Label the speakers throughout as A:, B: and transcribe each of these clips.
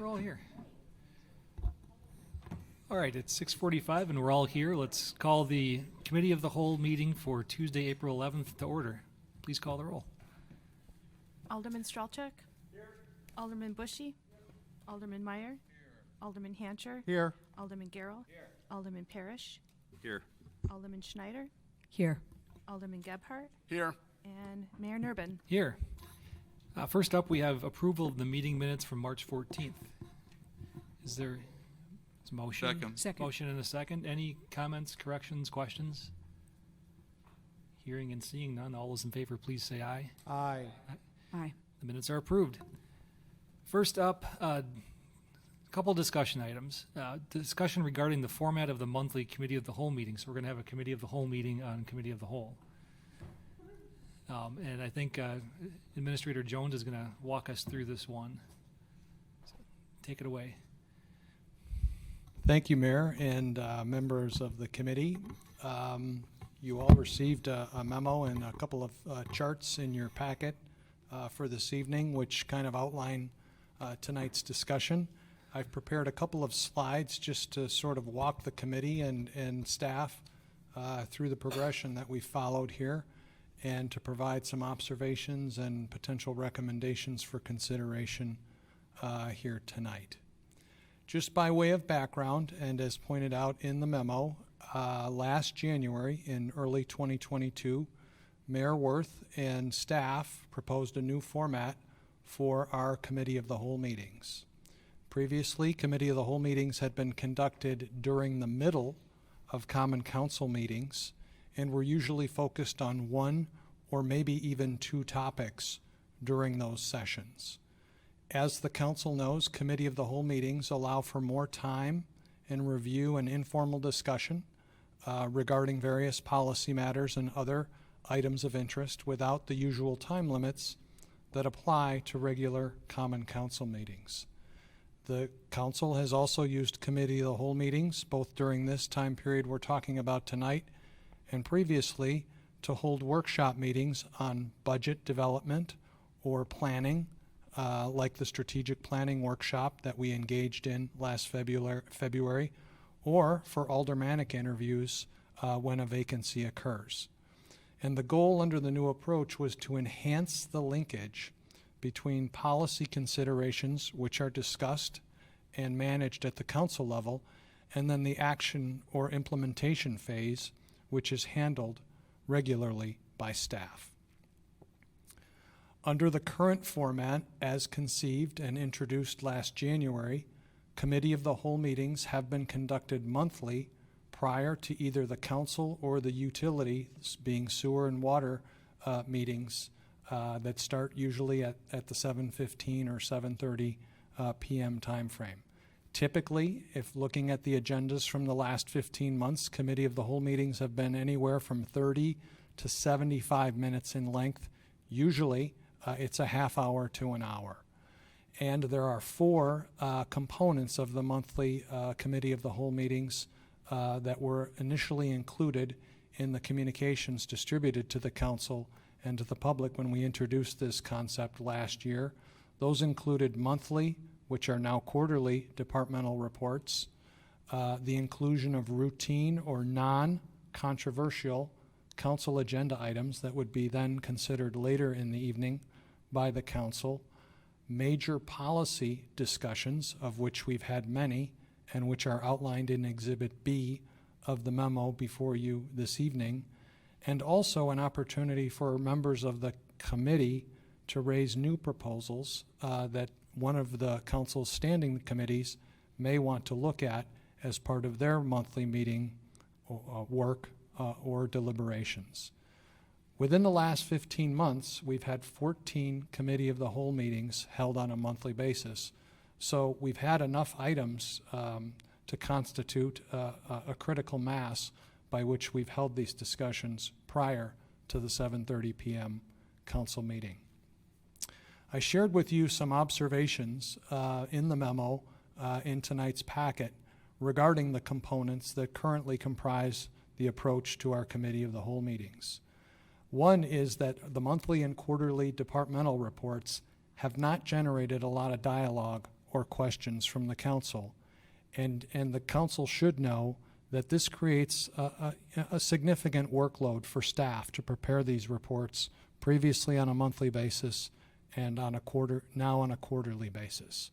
A: we're all here. All right, it's 6:45 and we're all here. Let's call the Committee of the Whole meeting for Tuesday, April 11th to order. Please call the roll.
B: Alderman Stralchuk? Here. Alderman Bushy? Here. Alderman Meyer? Here. Alderman Hancher?
C: Here.
B: Alderman Garrell? Here. Alderman Parrish?
C: Here.
B: Alderman Schneider?
D: Here.
B: Alderman Gebhardt?
C: Here.
B: And Mayor Nurbin.
A: Here. First up, we have approval of the meeting minutes from March 14th. Is there a motion?
D: Second.
A: Motion and a second. Any comments, corrections, questions? Hearing and seeing none. All those in favor, please say aye.
C: Aye.
D: Aye.
A: The minutes are approved. First up, a couple discussion items. Discussion regarding the format of the monthly Committee of the Whole meeting. So we're going to have a Committee of the Whole meeting on Committee of the Whole. And I think Administrator Jones is going to walk us through this one. So take it away.
C: Thank you, Mayor and members of the committee. You all received a memo and a couple of charts in your packet for this evening, which kind of outline tonight's discussion. I've prepared a couple of slides just to sort of walk the committee and staff through the progression that we followed here, and to provide some observations and potential recommendations for consideration here tonight. Just by way of background, and as pointed out in the memo, last January in early 2022, Mayor Worth and staff proposed a new format for our Committee of the Whole meetings. Previously, Committee of the Whole meetings had been conducted during the middle of Common Council meetings and were usually focused on one or maybe even two topics during those sessions. As the Council knows, Committee of the Whole meetings allow for more time and review and informal discussion regarding various policy matters and other items of interest without the usual time limits that apply to regular Common Council meetings. The Council has also used Committee of the Whole meetings, both during this time period we're talking about tonight and previously, to hold workshop meetings on budget development or planning, like the strategic planning workshop that we engaged in last February, or for aldermanic interviews when a vacancy occurs. And the goal under the new approach was to enhance the linkage between policy considerations, which are discussed and managed at the council level, and then the action or implementation phase, which is handled regularly by staff. Under the current format, as conceived and introduced last January, Committee of the Whole meetings have been conducted monthly prior to either the council or the utilities, being sewer and water meetings that start usually at the 7:15 or 7:30 p.m. time frame. Typically, if looking at the agendas from the last 15 months, Committee of the Whole meetings have been anywhere from 30 to 75 minutes in length. Usually, it's a half hour to an hour. And there are four components of the monthly Committee of the Whole meetings that were initially included in the communications distributed to the council and to the public when we introduced this concept last year. Those included monthly, which are now quarterly departmental reports, the inclusion of routine or non-controversial council agenda items that would be then considered later in the evening by the council, major policy discussions, of which we've had many and which are outlined in Exhibit B of the memo before you this evening, and also an opportunity for members of the committee to raise new proposals that one of the council's standing committees may want to look at as part of their monthly meeting work or deliberations. Within the last 15 months, we've had 14 Committee of the Whole meetings held on a monthly basis. So we've had enough items to constitute a critical mass by which we've held these discussions prior to the 7:30 p.m. council meeting. I shared with you some observations in the memo in tonight's packet regarding the components that currently comprise the approach to our Committee of the Whole meetings. One is that the monthly and quarterly departmental reports have not generated a lot of dialogue or questions from the council. And the council should know that this creates a significant workload for staff to prepare these reports, previously on a monthly basis and now on a quarterly basis.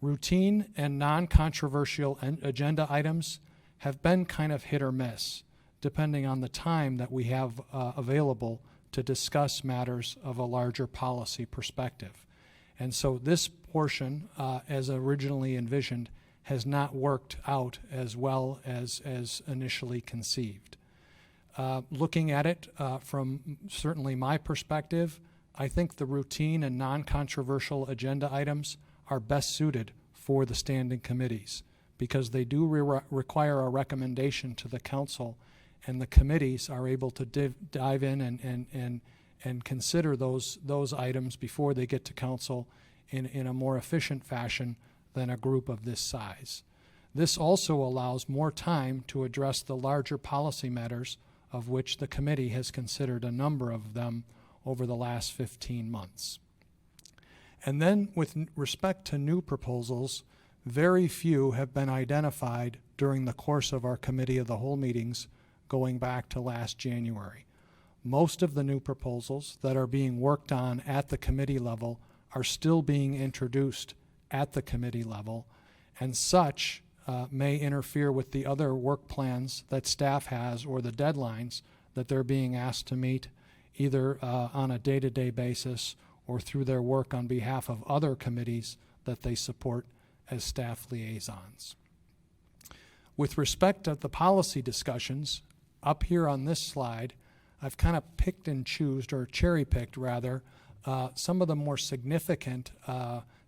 C: Routine and non-controversial agenda items have been kind of hit or miss, depending on the time that we have available to discuss matters of a larger policy perspective. And so this portion, as originally envisioned, has not worked out as well as initially conceived. Looking at it from certainly my perspective, I think the routine and non-controversial agenda items are best suited for the standing committees because they do require a recommendation to the council, and the committees are able to dive in and consider those items before they get to council in a more efficient fashion than a group of this size. This also allows more time to address the larger policy matters, of which the committee has considered a number of them over the last 15 months. And then with respect to new proposals, very few have been identified during the course of our Committee of the Whole meetings going back to last January. Most of the new proposals that are being worked on at the committee level are still being introduced at the committee level, and such may interfere with the other work plans that staff has or the deadlines that they're being asked to meet either on a day-to-day basis or through their work on behalf of other committees that they support as staff liaisons. With respect to the policy discussions, up here on this slide, I've kind of picked and choosed, or cherry-picked rather, some of the more significant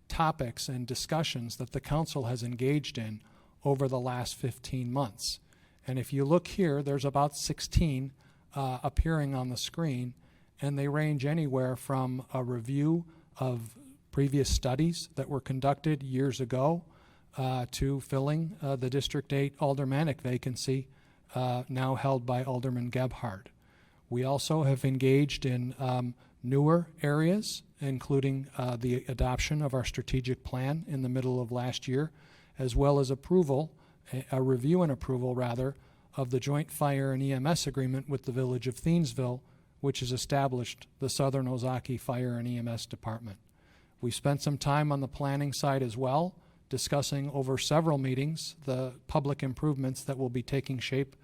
C: topics and discussions that the council has engaged in over the last 15 months. And if you look here, there's about 16 appearing on the screen, and they range anywhere from a review of previous studies that were conducted years ago to filling the District 8 aldermanic vacancy now held by Alderman Gebhardt. We also have engaged in newer areas, including the adoption of our strategic plan in the middle of last year, as well as a review and approval rather, of the joint fire and EMS agreement with the Village of Thiensville, which has established the Southern Ozaki Fire and EMS Department. We spent some time on the planning side as well, discussing over several meetings the public improvements that will be taking shape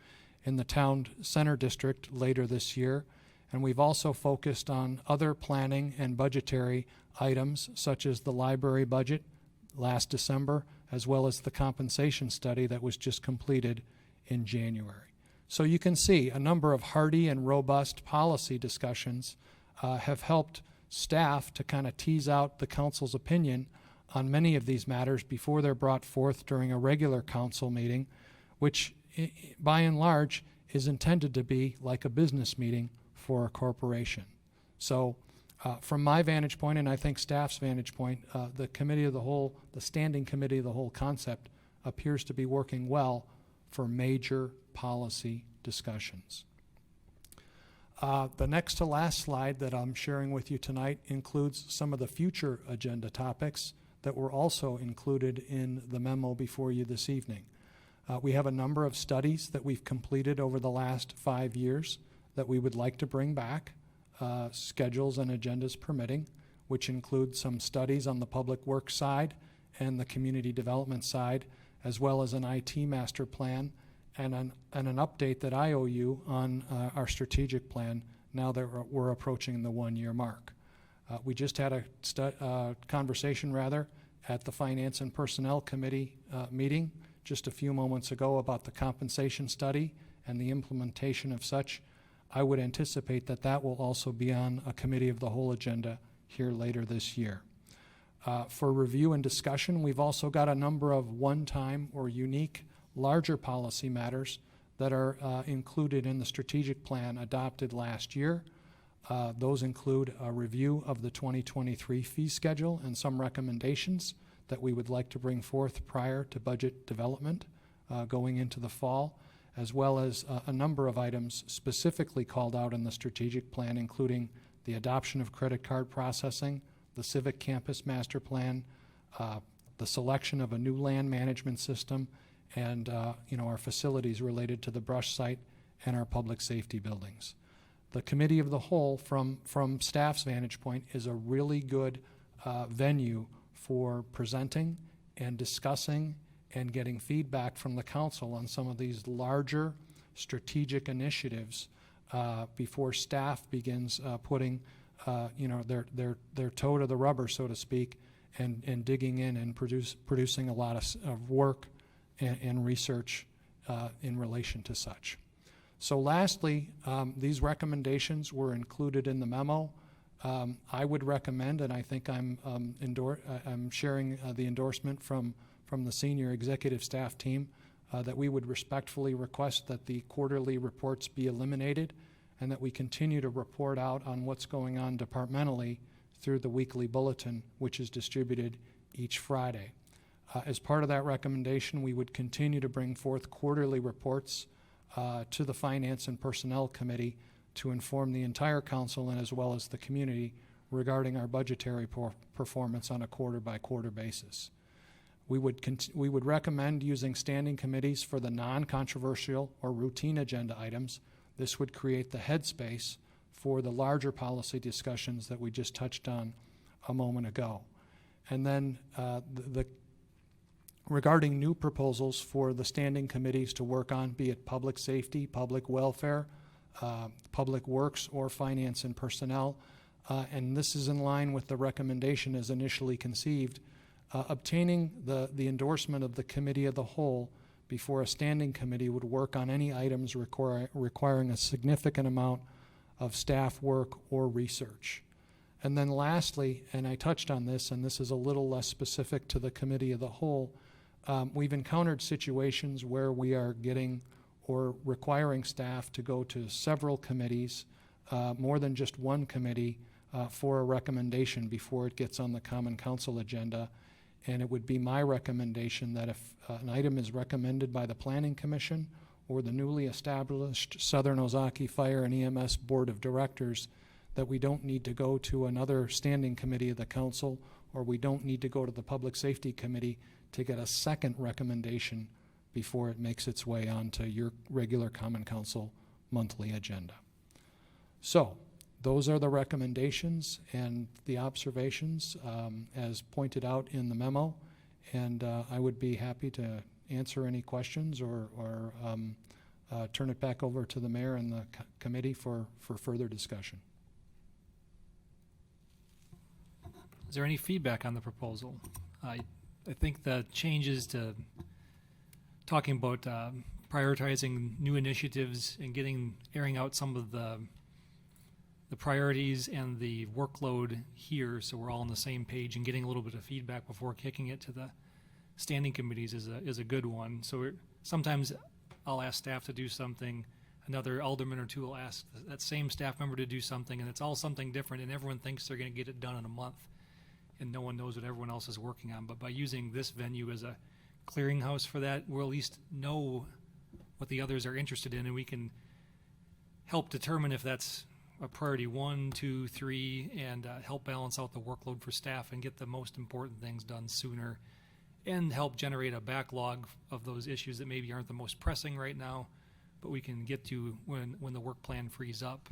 C: in the town center district later this year. And we've also focused on other planning and budgetary items such as the library budget last December, as well as the compensation study that was just completed in January. So you can see a number of hearty and robust policy discussions have helped staff to kind of tease out the council's opinion on many of these matters before they're brought forth during a regular council meeting, which by and large is intended to be like a business meeting for a corporation. So from my vantage point, and I think staff's vantage point, the committee of the whole, the standing committee of the whole concept appears to be working well for major policy discussions. The next to last slide that I'm sharing with you tonight includes some of the future agenda topics that were also included in the memo before you this evening. We have a number of studies that we've completed over the last 5 years that we would like to bring back, schedules and agendas permitting, which include some studies on the public works side and the community development side, as well as an IT master plan and an update that I owe you on our strategic plan now that we're approaching the 1-year mark. We just had a conversation at the Finance and Personnel Committee meeting just a few moments ago about the compensation study and the implementation of such. I would anticipate that that will also be on a committee of the whole agenda here later this year. For review and discussion, we've also got a number of one-time or unique larger policy matters that are included in the strategic plan adopted last year. Those include a review of the 2023 fee schedule and some recommendations that we would like to bring forth prior to budget development going into the fall, as well as a number of items specifically called out in the strategic plan, including the adoption of credit card processing, the Civic Campus Master Plan, the the selection of a new land management system, and our facilities related to the brush site and our public safety buildings. The Committee of the Whole, from staff's vantage point, is a really good venue for presenting and discussing and getting feedback from the council on some of these larger strategic initiatives before staff begins putting their toe to the rubber, so to speak, and digging in and producing a lot of work and research in relation to such. So lastly, these recommendations were included in the memo. I would recommend, and I think I'm sharing the endorsement from the senior executive staff team, that we would respectfully request that the quarterly reports be eliminated and that we continue to report out on what's going on departmentally through the weekly bulletin, which is distributed each Friday. As part of that recommendation, we would continue to bring forth quarterly reports to the Finance and Personnel Committee to inform the entire council and as well as the community regarding our budgetary performance on a quarter-by-quarter basis. We would recommend using standing committees for the non-controversial or routine agenda items. This would create the headspace for the larger policy discussions that we just touched on a moment ago. And then regarding new proposals for the standing committees to work on, be it public safety, public welfare, public works, or finance and personnel, and this is in line with the recommendation as initially conceived, obtaining the endorsement of the Committee of the Whole before a standing committee would work on any items requiring a significant amount of staff work or research. And then lastly, and I touched on this, and this is a little less specific to the Committee of the Whole, we've encountered situations where we are getting or requiring staff to go to several committees, more than just one committee, for a recommendation before it gets on the Common Council agenda. And it would be my recommendation that if an item is recommended by the Planning Commission or the newly established Southern Ozaki Fire and EMS Board of Directors, that we don't need to go to another standing committee of the council, or we don't need to go to the Public Safety Committee to get a second recommendation before it makes its way onto your regular Common Council monthly agenda. So those are the recommendations and the observations as pointed out in the memo, and I would be happy to answer any questions or turn it back over to the mayor and the committee for further discussion.
A: Is there any feedback on the proposal? I think the changes to talking about prioritizing new initiatives and airing out some of the priorities and the workload here, so we're all on the same page, and getting a little bit of feedback before kicking it to the standing committees is a good one. So sometimes I'll ask staff to do something, another alderman or two will ask that same staff member to do something, and it's all something different, and everyone thinks they're going to get it done in a month, and no one knows what everyone else is working on. But by using this venue as a clearinghouse for that, we'll at least know what the others are interested in, and we can help determine if that's a priority 1, 2, 3, and help balance out the workload for staff and get the most important things done sooner, and help generate a backlog of those issues that maybe aren't the most pressing right now, but we can get to when the work plan frees up.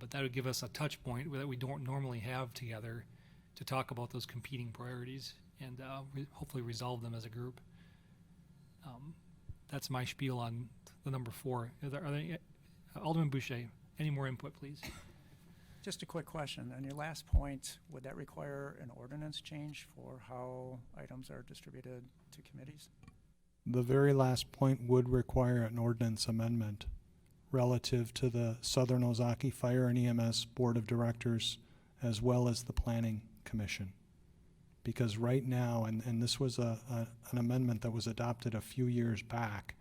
A: But that would give us a touch point that we don't normally have together to talk about those competing priorities and hopefully resolve them as a group. That's my spiel on the number 4. Are there Alderman Boucher, any more input, please?
D: Just a quick question. On your last point, would that require an ordinance change for how items are distributed to committees?
C: The very last point would require an ordinance amendment relative to the Southern Ozaki Fire and EMS Board of Directors as well as the Planning Commission. Because right now, and this was an amendment that was adopted a few years back,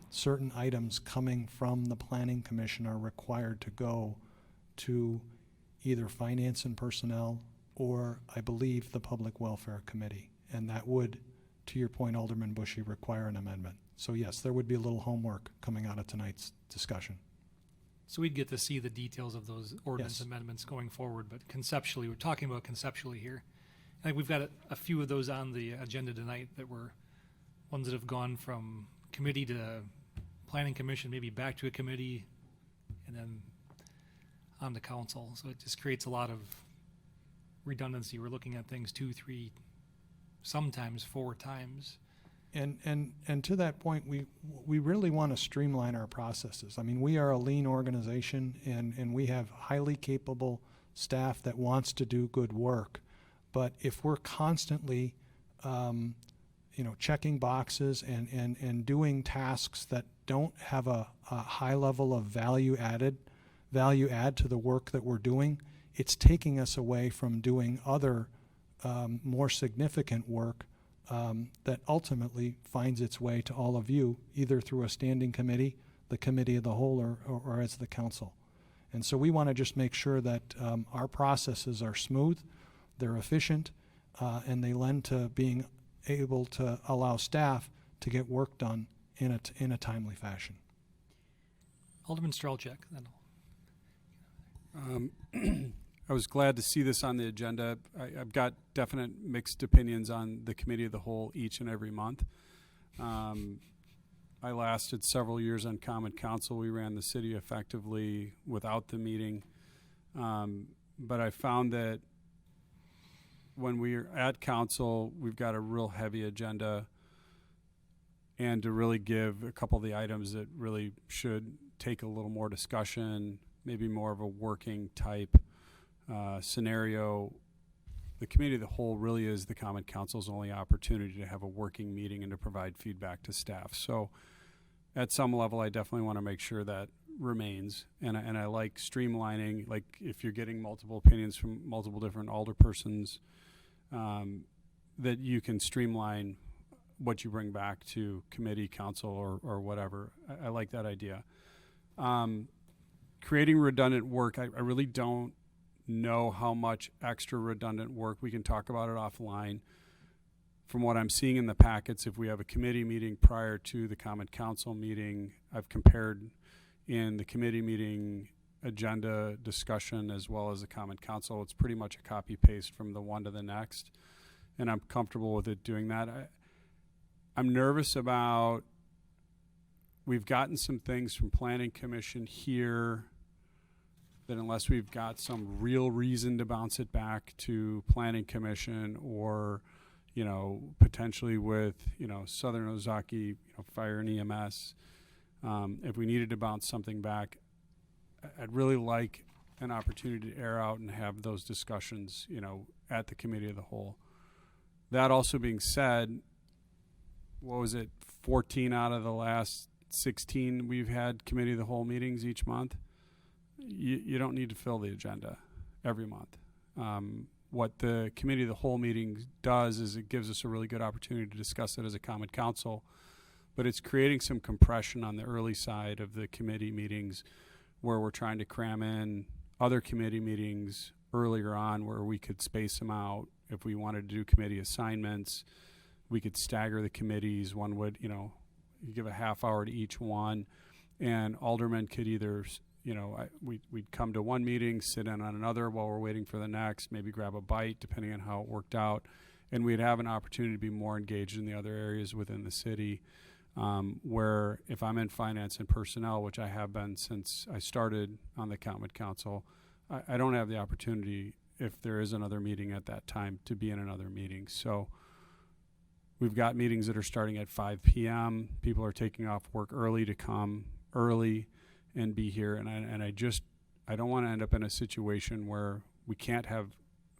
C: certain items coming from the Planning Commission are required to go to either Finance and Personnel or, I believe, the Public Welfare Committee. And that would, to your point, Alderman Bushy, require an amendment. So yes, there would be a little homework coming out of tonight's discussion.
A: So we'd get to see the details of those ordinance
C: Yes.
A: amendments going forward, but conceptually, we're talking about conceptually here. I think we've got a few of those on the agenda tonight that were ones that have gone from committee to planning commission, maybe back to a committee, and then on to council. So it just creates a lot of redundancy. We're looking at things 2, 3, sometimes 4 times.
C: And to that point, we really want to streamline our processes. I mean, we are a lean organization, and we have highly capable staff that wants to do good work. But if we're constantly, checking boxes and doing tasks that don't have a high level of value add to the work that we're doing, it's taking us away from doing other more significant work that ultimately finds its way to all of you, either through a standing committee, the committee of the whole, or as the council. And so we want to just make sure that our processes are smooth, they're efficient, and they lend to being able to allow staff to get work done in a timely fashion.
A: Alderman Strelchak, then.
E: I was glad to see this on the agenda. I've got definite mixed opinions on the committee of the whole each and every month. I lasted several years on Common Council. We ran the city effectively without the meeting. But I found that when we're at council, we've got a real heavy agenda, and to really give a couple of the items that really should take a little more discussion, maybe more of a working type scenario. The committee of the whole really is the Common Council's only opportunity to have a working meeting and to provide feedback to staff. So at some level, I definitely want to make sure that remains. And I like streamlining, like if you're getting multiple opinions from multiple different alderpersons, that you can streamline what you bring back to committee, council, or whatever. I like that idea. Creating redundant work, I really don't know how much extra redundant work. We can talk about it offline. From what I'm seeing in the packets, if we have a committee meeting prior to the Common Council meeting, I've compared in the committee meeting agenda discussion as well as the Common Council. It's pretty much a copy paste from the one to the next, and I'm comfortable with it doing that. I'm nervous about, we've gotten some things from Planning Commission here that unless we've got some real reason to bounce it back to Planning Commission, or potentially with Southern Ozaki Fire and EMS, if we needed to bounce something back, I'd really like an opportunity to air out and have those discussions at the committee of the whole. That also being said, what was it, 14 out of the last 16 we've had committee of the whole meetings each month? You don't need to fill the agenda every month. What the committee of the whole meeting does is it gives us a really good opportunity to discuss it as a Common Council, but it's creating some compression on the early side of the committee meetings where we're trying to cram in other committee meetings earlier on where we could space them out. If we wanted to do committee assignments, we could stagger the committees. One would, you give a half hour to each one, and aldermen could either we'd come to one meeting, sit in on another while we're waiting for the next, maybe grab a bite depending on how it worked out, and we'd have an opportunity to be more engaged in the other areas within the city, where if I'm in finance and personnel, which I have been since I started on the Common Council, I don't have the opportunity, if there is another meeting at that time, to be in another meeting. So we've got meetings that are starting at 5 p.m. People are taking off work early to come early and be here, and I don't want to end up in a situation where we can't have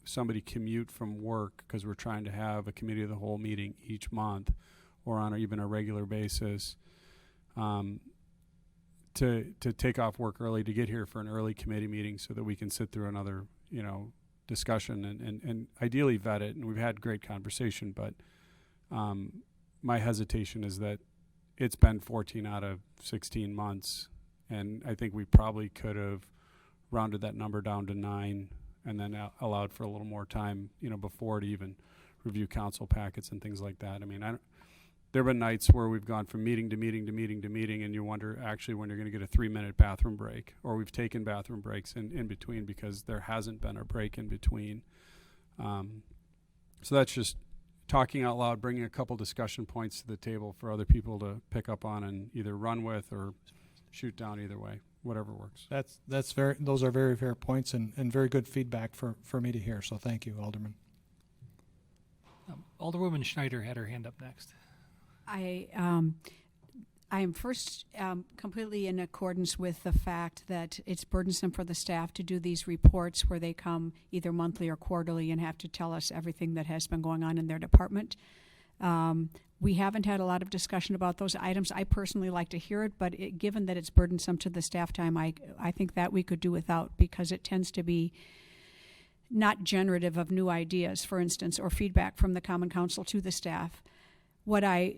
E: somebody commute from work because we're trying to have a committee of the whole meeting each month or on even a regular basis, to take off work early to get here for an early committee meeting so that we can sit through another discussion and ideally vet it. And we've had great conversation, but my hesitation is that it's been 14 out of 16 months, and I think we probably could have rounded that number down to 9 and then allowed for a little more time, before to even review council packets and things like that. I mean, there have been nights where we've gone from meeting to meeting to meeting to meeting, and you wonder actually when you're going to get a 3-minute bathroom break, or we've taken bathroom breaks in between because there hasn't been a break in between. So that's just talking out loud, bringing a couple discussion points to the table for other people to pick up on and either run with or shoot down, either way, whatever works.
C: Those are very fair points and very good feedback for me to hear. So thank you, Alderman.
A: Alderwoman Schneider had her hand up next.
F: I am first completely in accordance with the fact that it's burdensome for the staff to do these reports where they come either monthly or quarterly and have to tell us everything that has been going on in their department. We haven't had a lot of discussion about those items. I personally like to hear it, but given that it's burdensome to the staff time, I think that we could do without, because it tends to be not generative of new ideas, for instance, or feedback from the Common Council to the staff. What I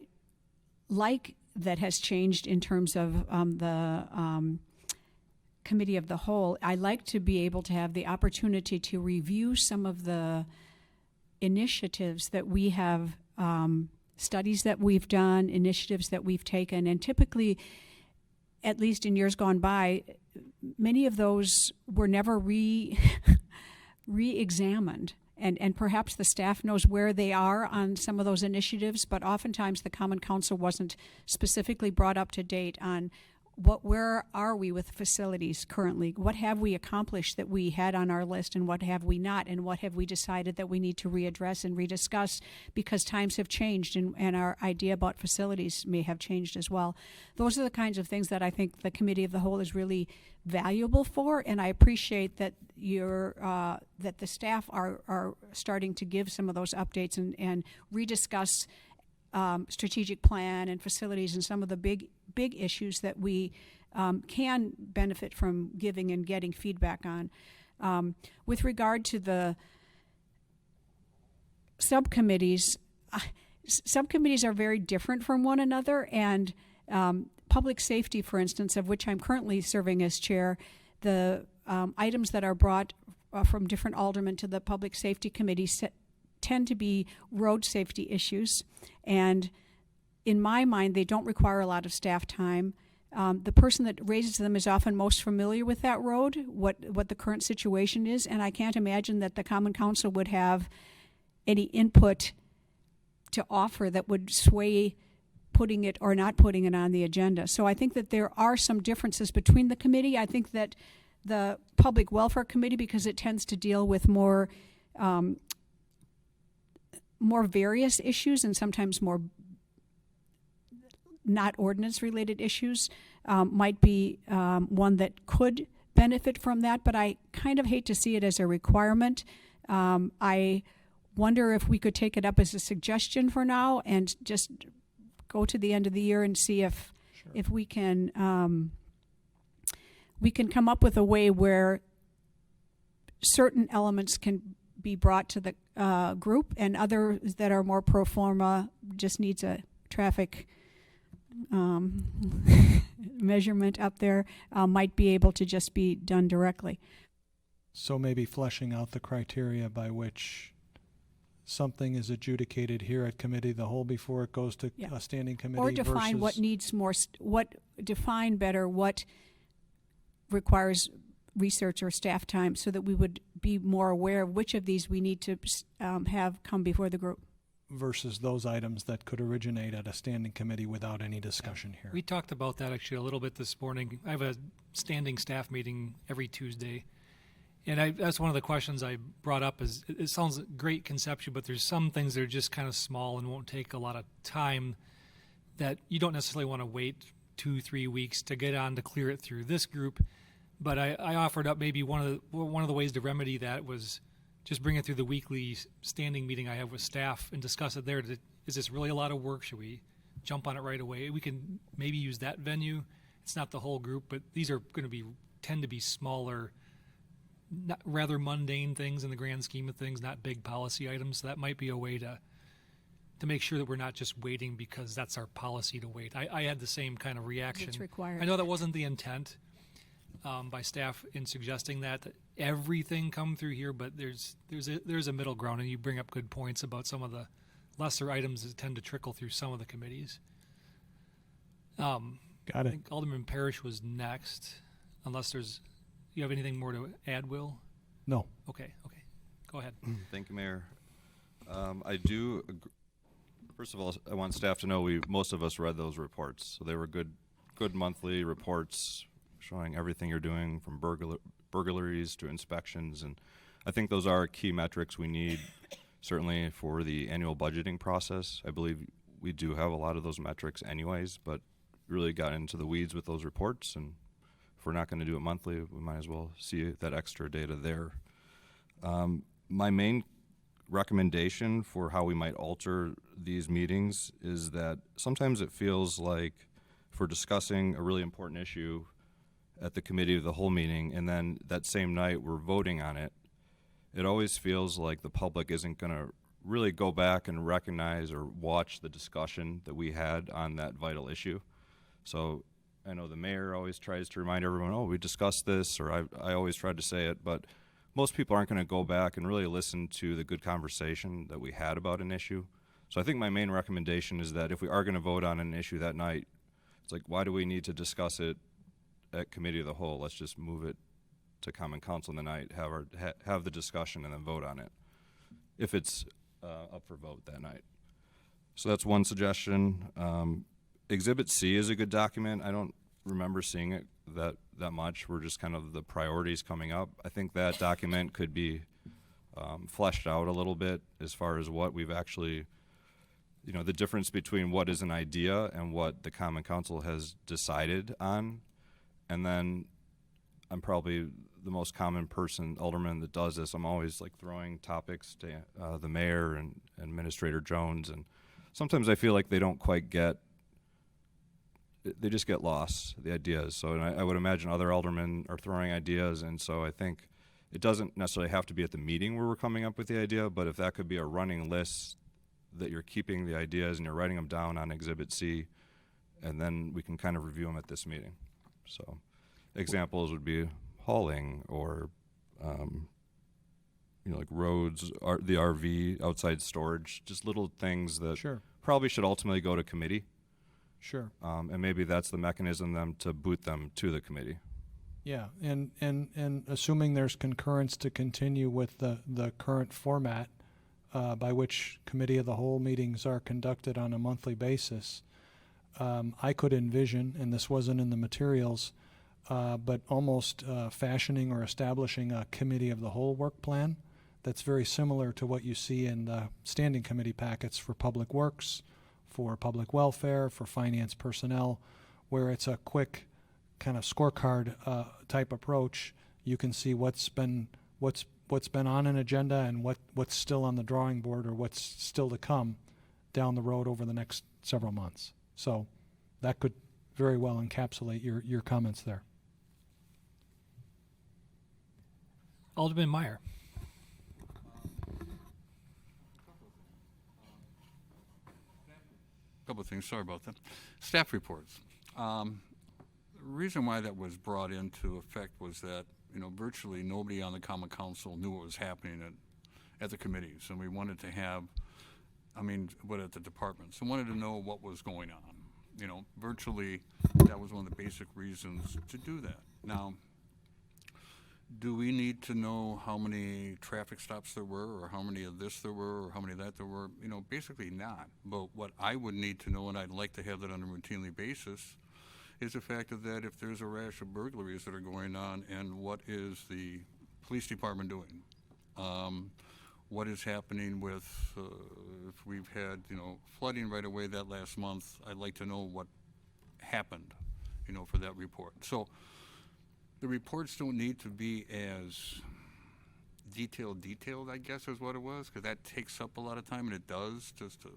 F: like that has changed in terms of the Committee of the Whole, I like to be able to have the opportunity to review some of the initiatives that we have, studies that we've done, initiatives that we've taken, and typically, at least in years gone by, many of those were never re-examined. And perhaps the staff knows where they are on some of those initiatives, but oftentimes the Common Council wasn't specifically brought up to date on where are we with facilities currently? What have we accomplished that we had on our list, and what have we not? And what have we decided that we need to readdress and rediscuss, because times have changed and our idea about facilities may have changed as well. Those are the kinds of things that I think the Committee of the Whole is really valuable for, and I appreciate that that the staff are starting to give some of those updates and rediscuss strategic plan and facilities and some of the big issues that we can benefit from giving and getting feedback on. With regard to the subcommittees, subcommittees are very different from one another, and public safety, for instance, of which I'm currently serving as chair, the items that are brought from different aldermen to the Public Safety Committee tend to be road safety issues, and in my mind, they don't require a lot of staff time. The person that raises them is often most familiar with that road, what the current situation is, and I can't imagine that the Common Council would have any input to offer that would sway putting it or not putting it on the agenda. So I think that there are some differences between the committee. I think that the Public Welfare Committee, because it tends to deal with more various issues and sometimes more not ordinance-related issues, might be one that could benefit from that, but I kind of hate to see it as a requirement. I wonder if we could take it up as a suggestion for now and just go to the end of the year and see if we can come up with a way where certain elements can be brought to the group, and others that are more pro forma, just needs a traffic measurement up there, might be able to just be done directly.
C: So maybe fleshing out the criteria by which something is adjudicated here at Committee of the Whole before it goes to a standing committee,
F: or define what needs more, define better what requires research or staff time, so that we would be more aware of which of these we need to have come before the group.
C: Versus those items that could originate at a standing committee without any discussion here.
A: We talked about that actually a little bit this morning. I have a standing staff meeting every Tuesday, and that's one of the questions I brought up. Is it sounds great conceptually, but there's some things that are just kind of small and won't take a lot of time, that you don't necessarily want to wait 2-3 weeks to get on to clear it through this group. But I offered up maybe one of the ways to remedy that was just bring it through the weekly standing meeting I have with staff and discuss it there. Is this really a lot of work? Should we jump on it right away? We can maybe use that venue. It's not the whole group, but these are going to tend to be smaller, rather mundane things in the grand scheme of things, not big policy items. So that might be a way to make sure that we're not just waiting because that's our policy to wait. I had the same kind of reaction.
F: It's required.
A: I know that wasn't the intent by staff in suggesting that everything come through here, but there's a middle ground, and you bring up good points about some of the lesser items that tend to trickle through some of the committees.
C: Got
A: I
C: it.
A: think Alderman Parrish was next, unless you have anything more to add, Will?
C: No.
A: Okay, go ahead.
G: Thank you, Mayor. I do. First of all, I want staff to know most of us read those reports, so they were good monthly reports showing everything you're doing from burglaries to inspections, and I think those are key metrics we need certainly for the annual budgeting process. I believe we do have a lot of those metrics anyways, but really got into the weeds with those reports, and if we're not going to do it monthly, we might as well see that extra data there. My main recommendation for how we might alter these meetings is that sometimes it feels like if we're discussing a really important issue at the committee of the whole meeting and then that same night we're voting on it, it always feels like the public isn't going to really go back and recognize or watch the discussion that we had on that vital issue. So I know the mayor always tries to remind everyone, oh, we discussed this, or I always tried to say it, but most people aren't going to go back and really listen to the good conversation that we had about an issue. So I think my main recommendation is that if we are going to vote on an issue that night, it's like, why do we need to discuss it at committee of the whole? Let's just move it to common council in the night, have the discussion, and then vote on it, if it's up for vote that night. So that's one suggestion. Exhibit C is a good document. I don't remember seeing it that much. We're just kind of the priorities coming up. I think that document could be fleshed out a little bit as far as what we've actually, the difference between what is an idea and what the Common Council has decided on. And then I'm probably the most common alderman that does this. I'm always like throwing topics to the mayor and Administrator Jones, and sometimes I feel like they don't quite they just get lost, the ideas. So I would imagine other aldermen are throwing ideas, and so I think it doesn't necessarily have to be at the meeting where we're coming up with the idea, but if that could be a running list that you're keeping the ideas and you're writing them down on Exhibit C, and then we can kind of review them at this meeting. So examples would be hauling or, like roads, the RV, outside storage, just little things that
C: Sure.
G: probably should ultimately go to committee.
C: Sure.
G: And maybe that's the mechanism then to boot them to the committee.
C: Yeah, and assuming there's concurrence to continue with the current format by which committee of the whole meetings are conducted on a monthly basis, I could envision, and this wasn't in the materials, but almost fashioning or establishing a committee of the whole work plan that's very similar to what you see in the standing committee packets for public works, for public welfare, for finance personnel, where it's a quick kind of scorecard type approach. You can see what's been on an agenda and what's still on the drawing board or what's still to come down the road over the next several months. So that could very well encapsulate your comments there.
A: Alderman Meyer.
H: Couple of things, sorry about that. Staff reports. The reason why that was brought into effect was that, virtually nobody on the Common Council knew what was happening at the committees. And we wanted to have, at the departments, and wanted to know what was going on. Virtually, that was one of the basic reasons to do that. Now, do we need to know how many traffic stops there were, or how many of this there were, or how many of that there were? Basically not. But what I would need to know, and I'd like to have that on a routinely basis, is the fact of that if there's a rash of burglaries that are going on, and what is the police department doing? What is happening with, if we've had, flooding right away that last month, I'd like to know what happened, for that report. So the reports don't need to be as detailed, I guess, is what it was, because that takes up a lot of time, and it does, just to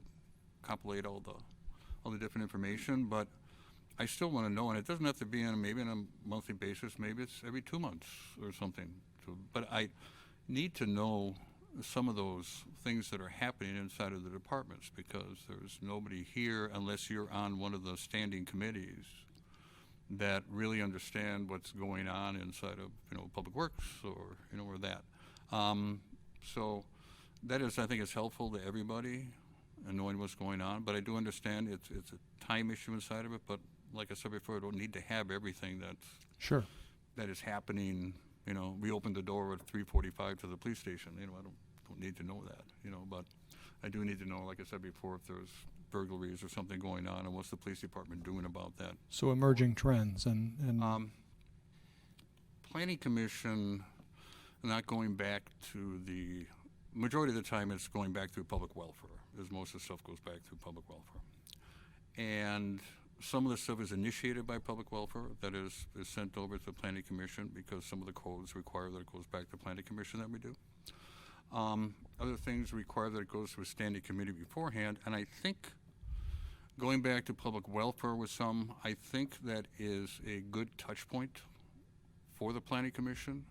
H: compilate all the different information. But I still want to know, and it doesn't have to be maybe on a monthly basis, maybe it's every 2 months or something. But I need to know some of those things that are happening inside of the departments, because there's nobody here, unless you're on one of the standing committees, that really understand what's going on inside of public works or or that. So that is, I think, is helpful to everybody and knowing what's going on. But I do understand it's a time issue inside of it. But like I said before, I don't need to have everything that is happening. We opened the door at 3:45 to the police station. I don't need to know that. But I do need to know, like I said before, if there's burglaries or something going on, and what's the police department doing about that.
C: So emerging trends and
H: Planning Commission, not going back to the, majority of the time it's going back through public welfare, as most of the stuff goes back through public welfare. And some of the stuff is initiated by public welfare, that is sent over to the Planning Commission because some of the codes require that it goes back to Planning Commission that we do. Other things require that it goes to a standing committee beforehand, and I think going back to public welfare with some, I think that is a good touch point for the Planning Commission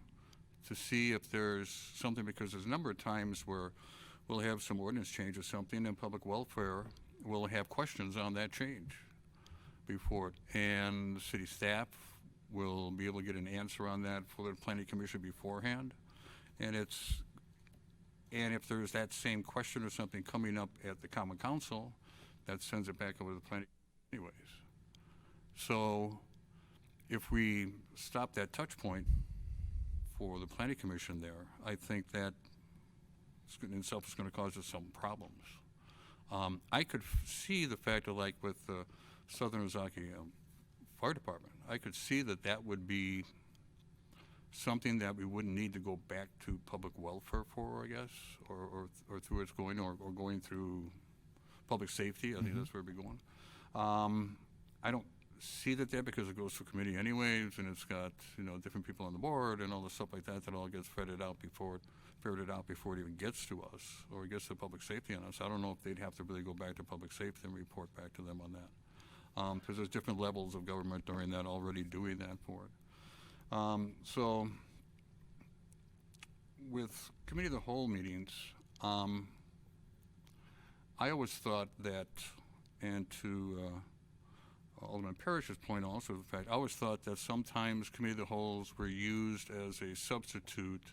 H: to see if there's something, because there's a number of times where we'll have some ordinance change or something, and public welfare will have questions on that change before it, and the city staff will be able to get an answer on that for the Planning Commission beforehand. And if there's that same question or something coming up at the Common Council, that sends it back over to the planning anyways. So if we stop that touch point for the Planning Commission there, I think that in itself is going to cause us some problems. I could see the fact of, like, with the Southern Ozaki Fire Department, I could see that that would be something that we wouldn't need to go back to public welfare for, I guess, or through its going, or going through public safety. I think that's where we'd be going. I don't see that there because it goes to committee anyways, and it's got, you know, different people on the board and all the stuff like that that all gets ferreted out before it even gets to us, or it gets to public safety on us. I don't know if they'd have to really go back to public safety and report back to them on that, because there's different levels of government during that already doing that for it. So with committee of the whole meetings, I always thought that, and to Alderman Parrish's point also, the fact, I always thought that sometimes committee of the wholes were used as a substitute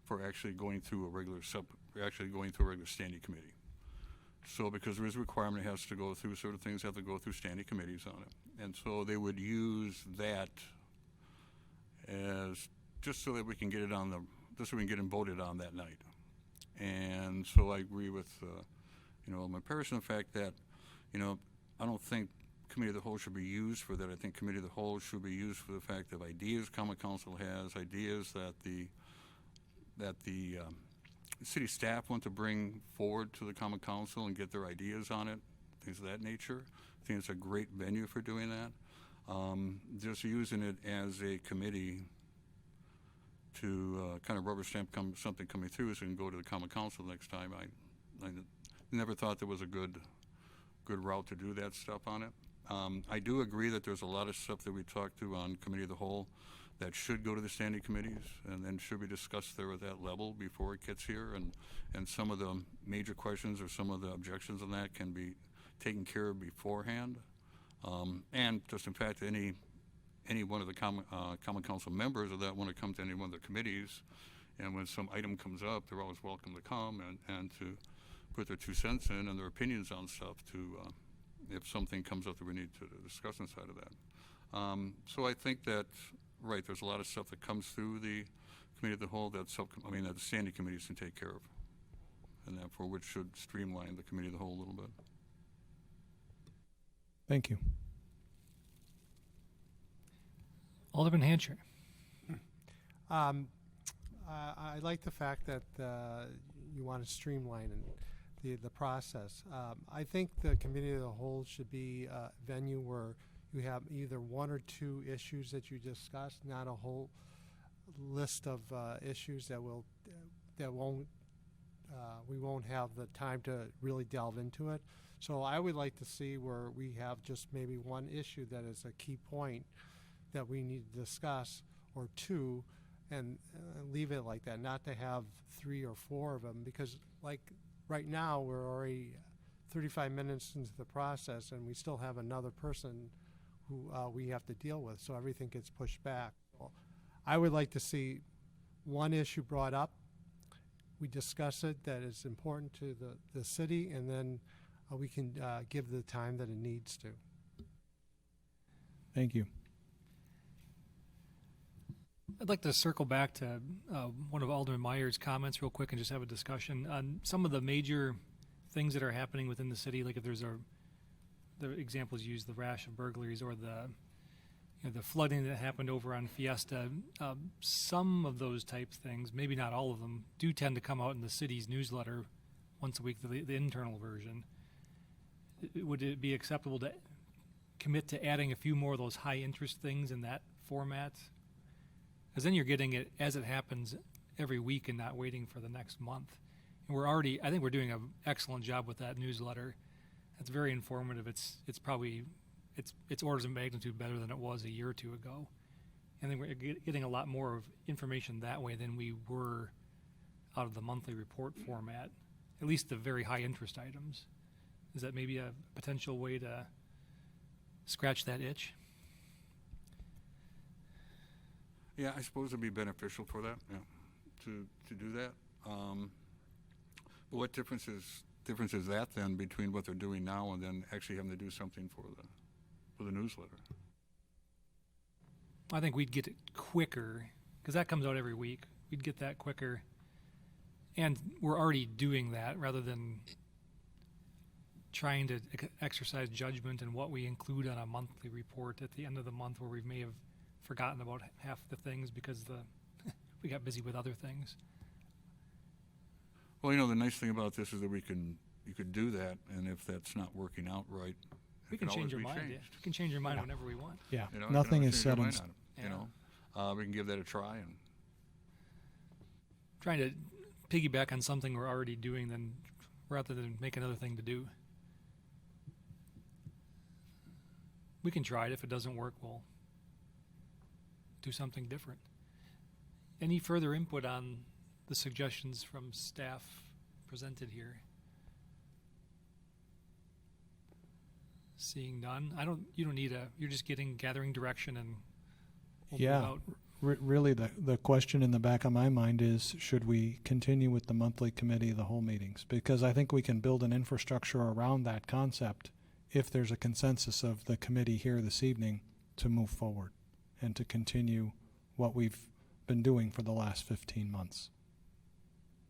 H: for actually going through a regular standing committee. So because there is a requirement, it has to go through certain things, have to go through standing committees on it. And so they would use that as just so that we can get it on just so we can get it voted on that night. And so I agree with, my Parrish in the fact that, I don't think committee of the whole should be used for that. I think committee of the whole should be used for the fact of ideas Common Council has, ideas that the city staff want to bring forward to the Common Council and get their ideas on it, things of that nature. I think it's a great venue for doing that. Just using it as a committee to kind of rubber stamp something coming through so we can go to the Common Council next time. I never thought there was a good route to do that stuff on it. I do agree that there's a lot of stuff that we talked to on committee of the whole that should go to the standing committees and then should be discussed there at that level before it gets here. And some of the major questions or some of the objections on that can be taken care of beforehand. And just in fact, any one of the Common Council members of that want to come to any one of the committees, and when some item comes up, they're always welcome to come and to put their 2 cents in and their opinions on stuff to, if something comes up that we need to discuss inside of that. So I think that, right, there's a lot of stuff that comes through the committee of the whole that the standing committees can take care of, and therefore which should streamline the committee of the whole a little bit.
C: Thank you.
A: Alderman Hancher.
I: I like the fact that you want to streamline the process. I think the committee of the whole should be a venue where you have either 1 or 2 issues that you discuss, not a whole list of issues that we won't have the time to really delve into it. So I would like to see where we have just maybe 1 issue that is a key point that we need to discuss, or 2, and leave it like that, not to have 3 or 4 of them, because like right now we're already 35 minutes into the process and we still have another person who we have to deal with, so everything gets pushed back. So I would like to see 1 issue brought up, we discuss it, that is important to the city, and then we can give the time that it needs to.
C: Thank you.
A: I'd like to circle back to one of Alderman Meyer's comments real quick and just have a discussion on some of the major things that are happening within the city, like if there's the examples used, the rash of burglaries or the flooding that happened over on Fiesta, some of those type things, maybe not all of them, do tend to come out in the city's newsletter once a week, the internal version. Would it be acceptable to commit to adding a few more of those high interest things in that format? Because then you're getting it as it happens every week and not waiting for the next month. And I think we're doing an excellent job with that newsletter. It's very informative. It's probably orders of magnitude better than it was a year or two ago. And then we're getting a lot more of information that way than we were out of the monthly report format, at least the very high interest items. Is that maybe a potential way to scratch that itch?
H: Yeah, I suppose it'd be beneficial for that, yeah, to do that. But what difference is that then between what they're doing now and then actually having to do something for the newsletter?
A: I think we'd get it quicker because that comes out every week. We'd get that quicker, and we're already doing that rather than trying to exercise judgment in what we include on a monthly report at the end of the month, where we may have forgotten about half the things because we got busy with other things.
H: Well, the nice thing about this is that you could do that, and if that's not working out right,
A: We can change your mind. Yeah. We can change your mind whenever we want.
C: Yeah,
H: You know,
C: nothing
H: you
C: is
H: can
C: set
H: always
C: in.
H: change your mind on it, we can give that a try. And
A: Trying to piggyback on something we're already doing, then rather than make another thing to do. We can try it. If it doesn't work, we'll do something different. Any further input on the suggestions from staff presented here? Seeing none, you don't need you're just gathering direction and we'll
C: Yeah.
A: move out.
C: Really, the question in the back of my mind is, should we continue with the monthly committee of the whole meetings? Because I think we can build an infrastructure around that concept if there's a consensus of the committee here this evening to move forward and to continue what we've been doing for the last 15 months.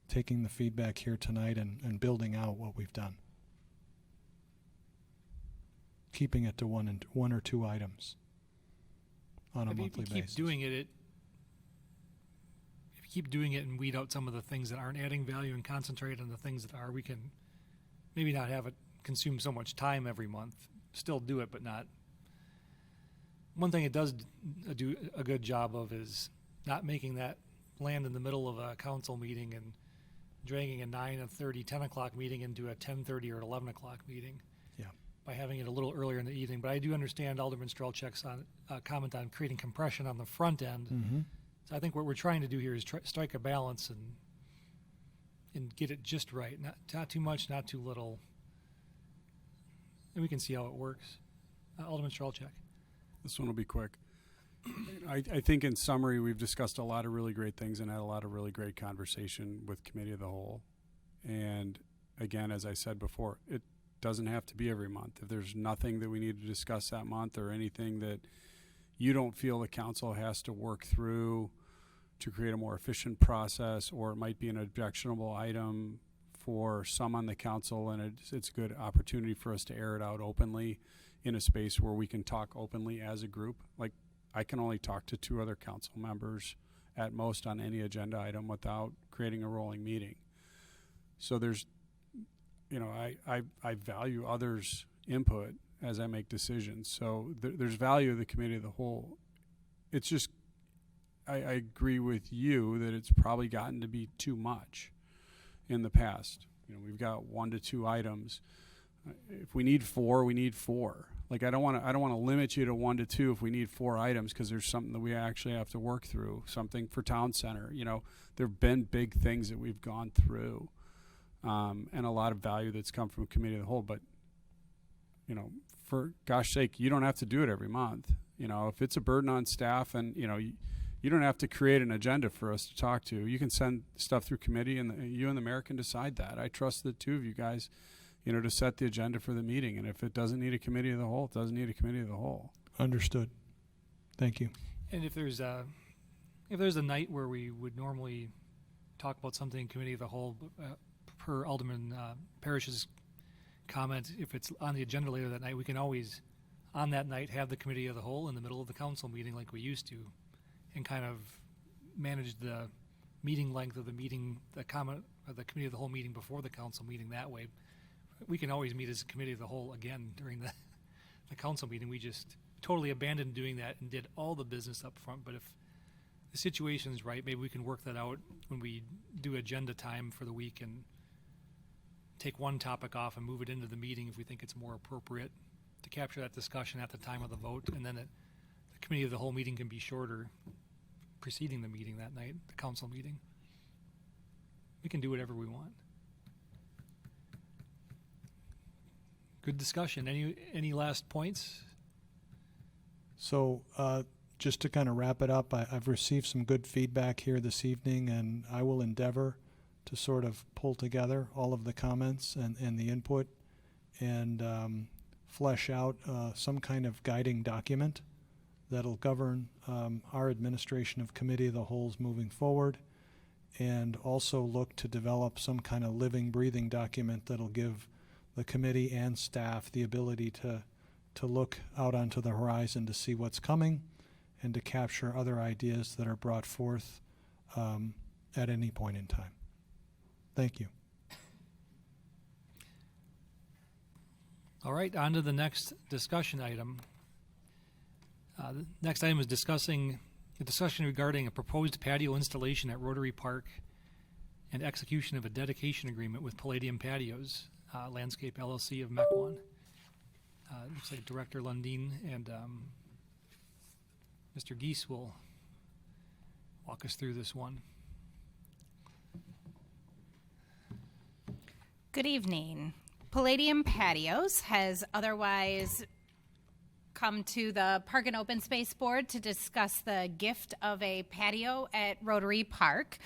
C: Taking the feedback here tonight and building out what we've done. Keeping it to one or two items on a
A: If
C: monthly
A: you keep
C: basis.
A: doing it, if you keep doing it and weed out some of the things that aren't adding value and concentrate on the things that are, we can maybe not have it consume so much time every month. Still do it, but not. One thing it does do a good job of is not making that land in the middle of a council meeting and dragging a 9:30, 10 o'clock meeting into a 10:30 or 11 o'clock meeting.
C: Yeah.
A: By having it a little earlier in the evening. But I do understand Alderman Strelchek's comment on creating compression on the front end.
C: Mm-hmm.
A: So I think what we're trying to do here is strike a balance and get it just right. Not too much, not too little. And we can see how it works. Alderman Strelchek.
E: This one will be quick. I think in summary, we've discussed a lot of really great things and had a lot of really great conversation with Committee of the Whole. And again, as I said before, it doesn't have to be every month. If there's nothing that we need to discuss that month or anything that you don't feel the council has to work through to create a more efficient process, or it might be an objectionable item for some on the council, and it's a good opportunity for us to air it out openly in a space where we can talk openly as a group. Like, I can only talk to 2 other council members at most on any agenda item without creating a rolling meeting. So there's, I value others' input as I make decisions. So there's value of the Committee of the Whole. It's just, I agree with you that it's probably gotten to be too much in the past. We've got 1 to 2 items. If we need 4, we need 4. Like, I don't want to limit you to 1 to 2 if we need 4 items, because there's something that we actually have to work through. Something for town center. There've been big things that we've gone through, and a lot of value that's come from Committee of the Whole. But for gosh sake, you don't have to do it every month. If it's a burden on staff, and you don't have to create an agenda for us to talk to. You can send stuff through committee, and you and the mayor can decide that. I trust the 2 of you guys, to set the agenda for the meeting. And if it doesn't need a Committee of the Whole, it doesn't need a Committee of the Whole.
C: Understood. Thank you.
A: And if there's a night where we would normally talk about something in Committee of the Whole, per Alderman Parrish's comment, if it's on the agenda later that night, we can always, on that night, have the committee of the whole in the middle of the council meeting like we used to, and kind of manage the meeting length of the meeting, the committee of the whole meeting before the council meeting that way. We can always meet as a committee of the whole again during the council meeting. We just totally abandoned doing that and did all the business up front. But if the situation's right, maybe we can work that out when we do agenda time for the week and take one topic off and move it into the meeting if we think it's more appropriate to capture that discussion at the time of the vote. And then the committee of the whole meeting can be shorter preceding the meeting that night, the council meeting. We can do whatever we want. Good discussion. Any last points?
C: So just to kind of wrap it up, I've received some good feedback here this evening, and I will endeavor to sort of pull together all of the comments and the input and flesh out some kind of guiding document that'll govern our administration of committee of the wholes moving forward, and also look to develop some kind of living, breathing document that'll give the committee and staff the ability to look out onto the horizon to see what's coming and to capture other ideas that are brought forth at any point in time. Thank you.
A: All right, on to the next discussion item. The next item is the discussion regarding a proposed patio installation at Rotary Park and execution of a dedication agreement with Palladium Patios, Landscape LLC of Mequon. Looks like Director Lundin and Mr. Geese will walk us through this one.
J: Good evening. Palladium Patios has otherwise come to the Park and Open Space Board to discuss the gift of a patio at Rotary Park.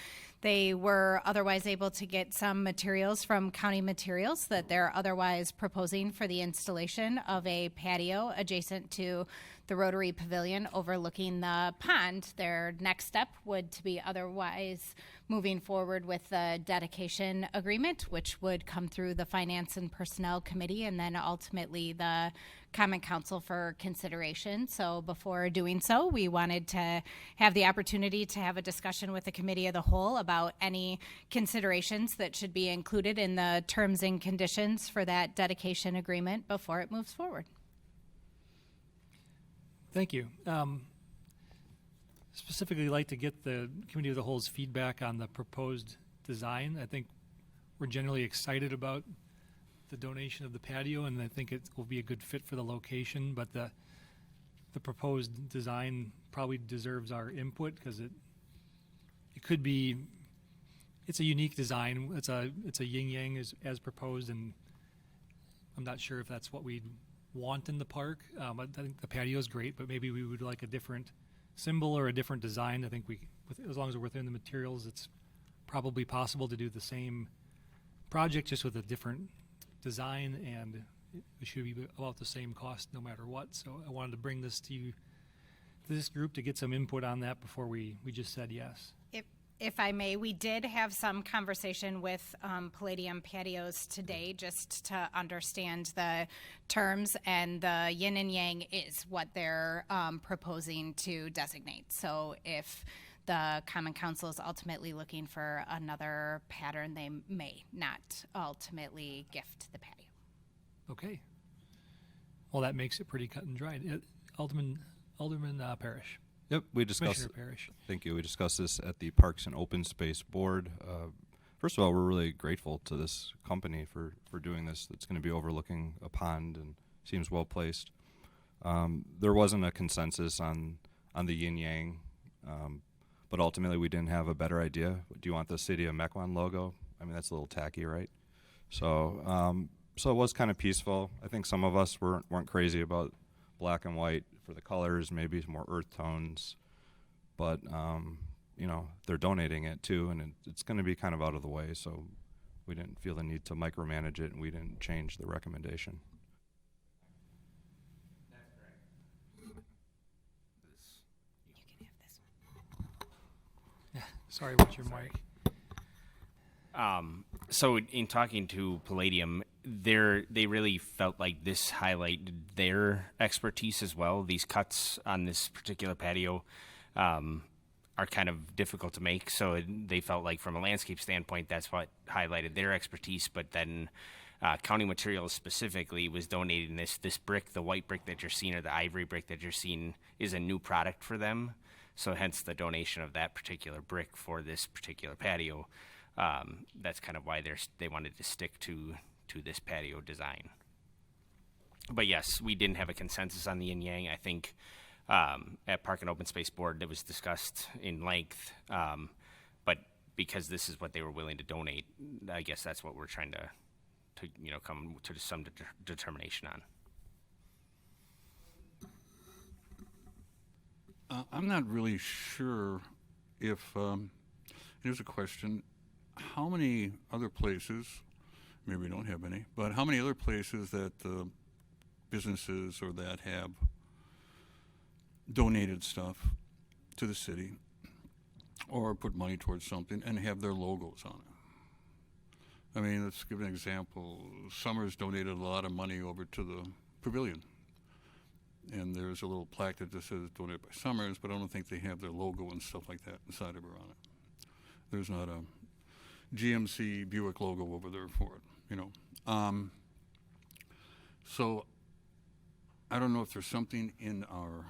J: They were otherwise able to get some materials from County Materials that they're otherwise proposing for the installation of a patio adjacent to the Rotary Pavilion overlooking the pond. Their next step would to be otherwise moving forward with the dedication agreement, which would come through the Finance and Personnel Committee and then ultimately the Common Council for consideration. So before doing so, we wanted to have the opportunity to have a discussion with the Committee of the Whole about any considerations that should be included in the terms and conditions for that dedication agreement before it moves forward.
A: Thank you. Specifically like to get the Committee of the Whole's feedback on the proposed design. I think we're generally excited about the donation of the patio, and I think it will be a good fit for the location, but the proposed design probably deserves our input because it could be, it's a unique design. It's a yin yang as proposed, and I'm not sure if that's what we'd want in the park. I think the patio is great, but maybe we would like a different symbol or a different design. I think as long as we're within the materials, it's probably possible to do the same project just with a different design, and it should be about the same cost no matter what. So I wanted to bring this to you, to this group, to get some input on that before we just said yes.
J: If I may, we did have some conversation with Palladium Patios today just to understand the terms, and the yin and yang is what they're proposing to designate. So if the Common Council is ultimately looking for another pattern, they may not ultimately gift the patio.
A: Okay. Well, that makes it pretty cut and dried. Alderman Parrish.
G: Yep, we discussed.
A: Commissioner Parrish.
G: Thank you. We discussed this at the Parks and Open Space Board. First of all, we're really grateful to this company for doing this. It's going to be overlooking a pond and seems well placed. There wasn't a consensus on the yin yang, but ultimately we didn't have a better idea. Do you want the City of Mequon logo? I mean, that's a little tacky, right? So it was kind of peaceful. I think some of us weren't crazy about black and white for the colors, maybe more earth tones, but they're donating it too, and it's going to be kind of out of the way, so we didn't feel the need to micromanage it, and we didn't change the recommendation.
J: That's correct. You can have this one.
A: Sorry, what's your mic?
K: So in talking to Palladium, they really felt like this highlighted their expertise as well. These cuts on this particular patio are kind of difficult to make, so they felt like from a landscape standpoint, that's what highlighted their expertise. But then County Materials specifically was donating this brick, the white brick that you're seeing, or the ivory brick that you're seeing, is a new product for them. So hence the donation of that particular brick for this particular patio. That's kind of why they wanted to stick to this patio design. But yes, we didn't have a consensus on the yin yang. I think at Park and Open Space Board it was discussed in length, but because this is what they were willing to donate, I guess that's what we're trying to come to some determination on.
H: I'm not really sure if, here's a question, how many other places, maybe we don't have any, but how many other places that businesses or that have donated stuff to the city or put money towards something and have their logos on it? I mean, let's give an example. Summers donated a lot of money over to the pavilion. And there's a little plaque that just says donated by Summers, but I don't think they have their logo and stuff like that inside of it on it. There's not a GMC Buick logo over there for it, So I don't know if there's something in our,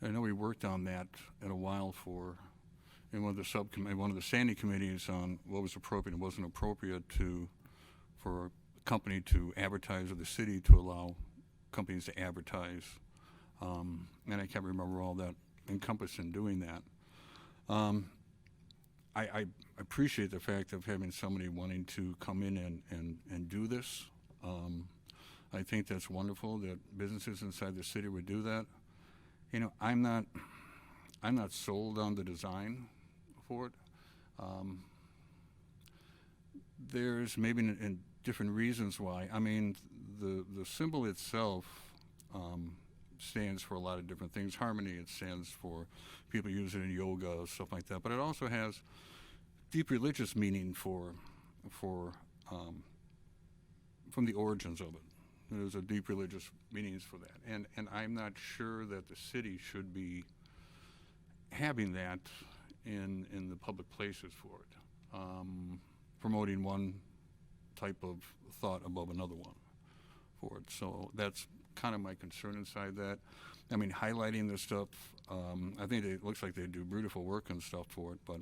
H: I know we worked on that in a while in one of the standing committees on what was appropriate and wasn't appropriate for a company to advertise, or the city to allow companies to advertise, and I can't remember all that encompassed in doing that. I appreciate the fact of having somebody wanting to come in and do this. I think that's wonderful that businesses inside the city would do that. I'm not sold on the design for it. There's maybe in different reasons why. I mean, the symbol itself stands for a lot of different things. Harmony, it stands for people use it in yoga, stuff like that. But it also has deep religious meaning from the origins of it. There's a deep religious meanings for that. And I'm not sure that the city should be having that in the public places for it, promoting one type of thought above another one for it. So that's kind of my concern inside that. I mean, highlighting this stuff, I think it looks like they do beautiful work and stuff for it, but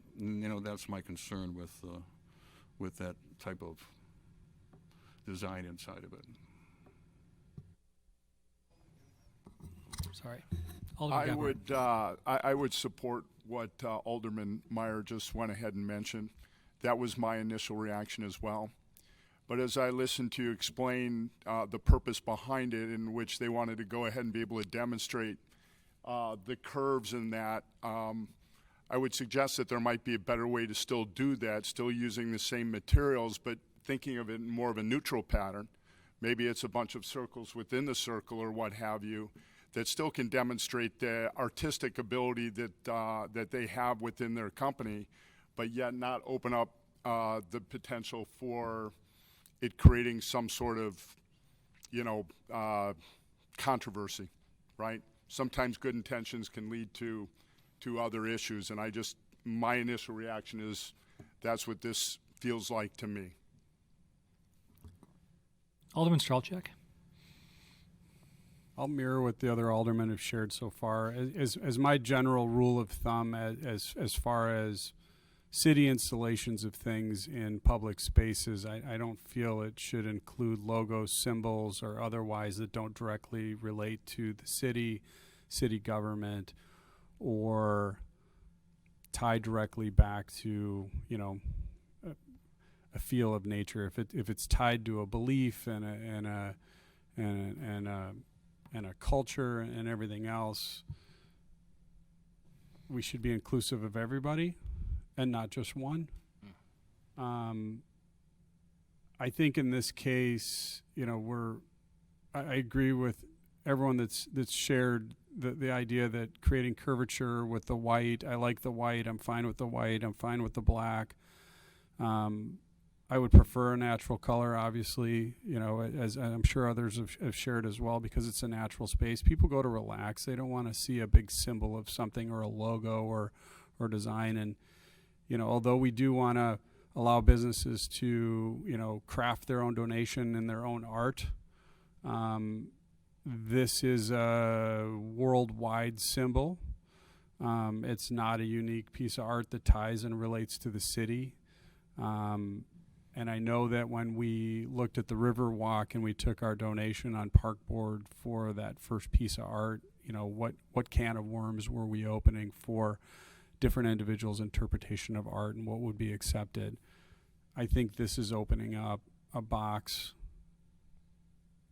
H: that's my concern with that type of design inside of it.
A: Sorry. Alderman Gephardt.
L: I would support what Alderman Meyer just went ahead and mentioned. That was my initial reaction as well. But as I listened to you explain the purpose behind it, in which they wanted to go ahead and be able to demonstrate the curves in that, I would suggest that there might be a better way to still do that, still using the same materials, but thinking of it in more of a neutral pattern. Maybe it's a bunch of circles within the circle or what have you, that still can demonstrate the artistic ability that they have within their company, but yet not open up the potential for it creating some sort of, controversy, right? Sometimes good intentions can lead to other issues, and my initial reaction is that's what this feels like to me.
A: Alderman Strelchak.
E: I'll mirror what the other aldermen have shared so far. As my general rule of thumb, as far as city installations of things in public spaces, I don't feel it should include logos, symbols, or otherwise that don't directly relate to the city government, or tie directly back to a feel of nature. If it's tied to a belief and a culture and everything else, we should be inclusive of everybody and not just one. I think in this case, I agree with everyone that's shared the idea that creating curvature with the white. I like the white. I'm fine with the white. I'm fine with the black. I would prefer a natural color, obviously, you know, as I'm sure others have shared as well, because it's a natural space. People go to relax. They don't want to see a big symbol of something or a logo or design. And, you know, although we do want to allow businesses to, you know, craft their own donation and their own art, this is a worldwide symbol. It's not a unique piece of art that ties and relates to the city. And I know that when we looked at the River Walk and we took our donation on Park Board for that first piece of art, you know, what can of worms were we opening for different individuals' interpretation of art and what would be accepted? I think this is opening up a box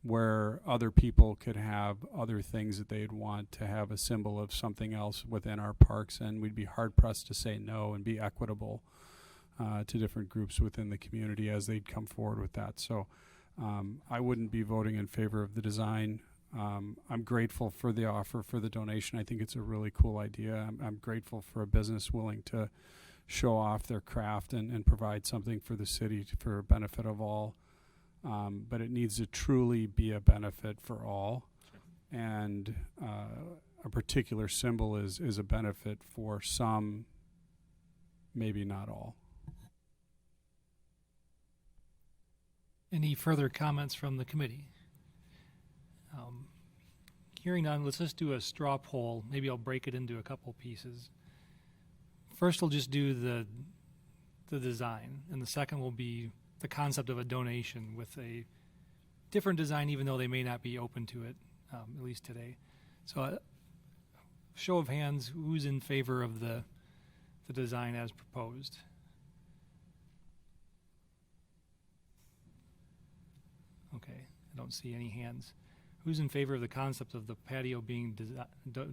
E: where other people could have other things that they'd want to have a symbol of something else within our parks, and we'd be hard-pressed to say no and be equitable to different groups within the community as they'd come forward with that. So I wouldn't be voting in favor of the design. I'm grateful for the offer for the donation. I think it's a really cool idea. I'm grateful for a business willing to show off their craft and provide something for the city for benefit of all. But it needs to truly be a benefit for all. And a particular symbol is a benefit for some, maybe not all.
A: Any further comments from the committee? Hearing none, let's just do a straw poll. Maybe I'll break it into a couple pieces. First, we'll just do the design, and the second will be the concept of a donation with a different design, even though they may not be open to it, at least today. So, show of hands, who's in favor of the design as proposed? Okay, I don't see any hands. Who's in favor of the concept of the patio being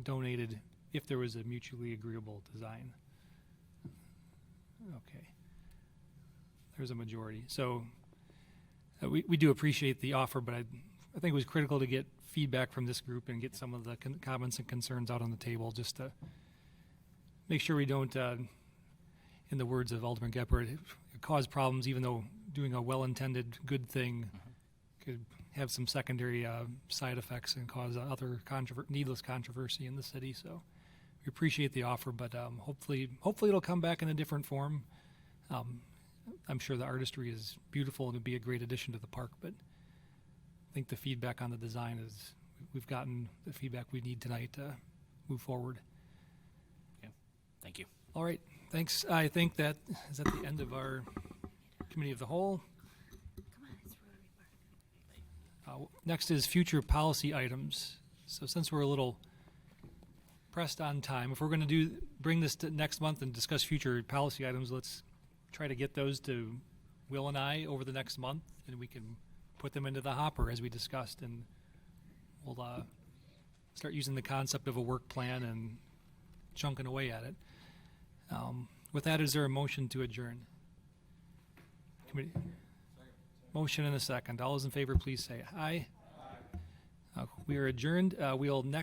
A: donated if there was a mutually agreeable design? Okay. There's a majority. So we do appreciate the offer, but I think it was critical to get feedback from this group and get some of the comments and concerns out on the table just to make sure we don't, in the words of Alderman Gephardt, cause problems, even though doing a well-intended good thing could have some secondary side effects and cause other needless controversy in the city. So we appreciate the offer, but hopefully it'll come back in a different form. I'm sure the artistry is beautiful and it'd be a great addition to the park, but I think the feedback on the design is, we've gotten the feedback we need tonight to move forward.
K: Okay. Thank you.
A: All right, thanks. I think that is at the end of our Committee of the Whole. Next is future policy items. So since we're a little pressed on time, if we're going to bring this to next month and discuss future policy items, let's try to get those to Will and I over the next month, and we can put them into the hopper as we discussed, and we'll start using the concept of a work plan and chunking away at it. With that, is there a motion to adjourn? Committee. Motion and a second. All those in favor, please say aye. We are adjourned. We'll next